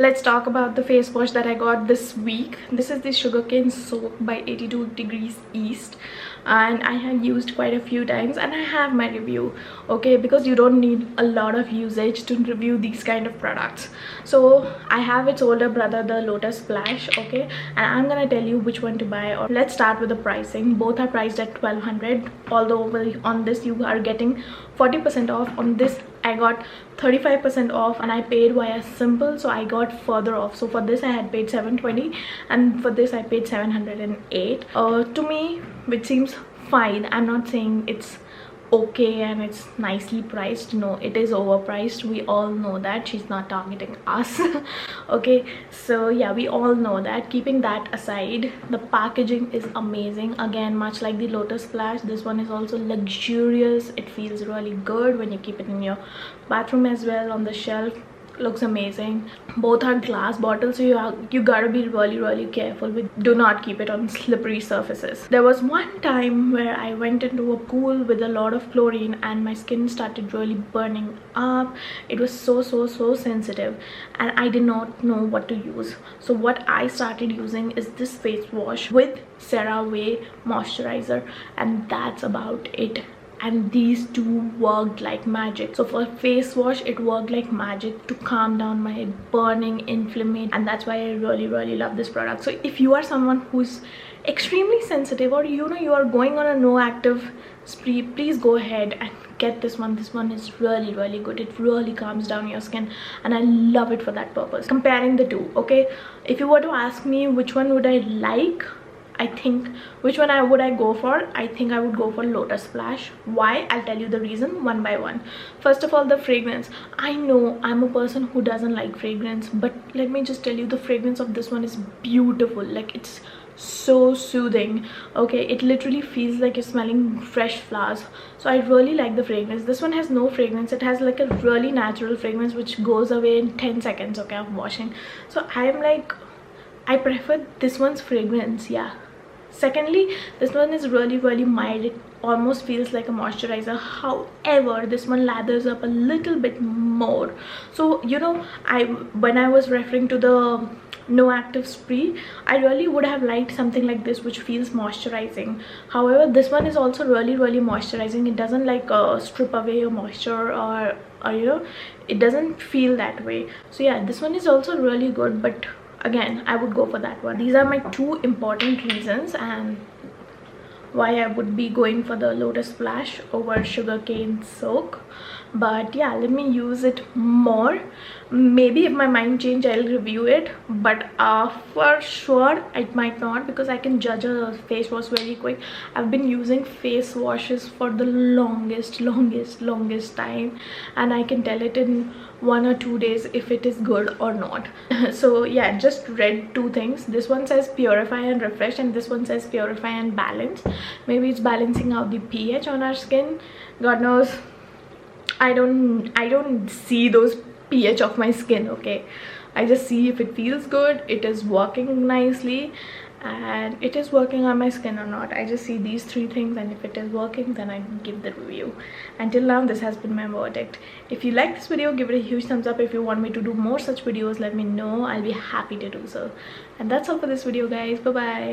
Let's talk about the face wash that I got this week. This is the Sugarcane soap by 82 Degrees East, and I have used quite a few times and I have my review, okay, because you don't need a lot of usage to review these kind of products. So I have its older brother, the Lotus Splash, okay, and I'm gonna tell you which one to buy. Or let's start with the pricing. Both are priced at 1200, although on this you are getting 40% off. On this I got 35% off and I paid via Simple, so I got further off. So for this I had paid 720 and for this I paid 708. To me, which seems fine. I'm not saying it's okay and it's nicely priced. No, it is overpriced. We all know that. She's not targeting us. Okay, so yeah, we all know that. Keeping that aside, the packaging is amazing. Again, much like the Lotus Splash, this one is also luxurious. It feels really good when you keep it in your bathroom as well, on the shelf. Looks amazing. Both are glass bottles, so you gotta be really careful with, do not keep it on slippery surfaces. There was one time where I went into a pool with a lot of chlorine and my skin started really burning up. It was so sensitive and I did not know what to use. So what I started using is this face wash with CeraVe moisturizer, and that's about it. And these two worked like magic. So for face wash, it worked like magic to calm down my burning inflammation, and that's why I really love this product. So if you are someone who's extremely sensitive, or you know you are going on a no active spree, please go ahead and get this one. This one is really good. It really calms down your skin and I love it for that purpose. Comparing the two, okay, if you were to ask me which one would I like, I think which one would I go for, I think I would go for Lotus Splash. Why? I'll tell you the reason one by one. First of all, the fragrance. I know I'm a person who doesn't like fragrance, but let me just tell you, the fragrance of this one is beautiful. Like, it's so soothing. Okay, it literally feels like you're smelling fresh flowers. So I really like the fragrance. This one has no fragrance. It has like a really natural fragrance which goes away in 10 seconds, okay, of washing. So I am like, I prefer this one's fragrance, yeah. Secondly, this one is really mild. It almost feels like a moisturizer. However, this one lathers up a little bit more. So you know, when I was referring to the no active spree, I really would have liked something like this which feels moisturizing. However, this one is also really moisturizing. It doesn't like strip away your moisture, or you know, it doesn't feel that way. So yeah, this one is also really good, but again, I would go for that one. These are my two important reasons and why I would be going for the Lotus Splash over Sugarcane soak. But yeah, let me use it more. Maybe if my mind change, I'll review it, but for sure it might not, because I can judge a face wash very quick. I've been using face washes for the longest time, and I can tell it in 1 or 2 days if it is good or not. So yeah, just read two things. This one says purify and refresh, and this one says purify and balance. Maybe it's balancing out the pH on our skin. God knows, I don't see those pH of my skin, okay. I just see if it feels good, it is working nicely, and it is working on my skin or not. I just see these three things, and if it is working, then I give the review. Until now, this has been my verdict. If you like this video, give it a huge thumbs up. If you want me to do more such videos, let me know. I'll be happy to do so. And that's all for this video, guys. Bye bye.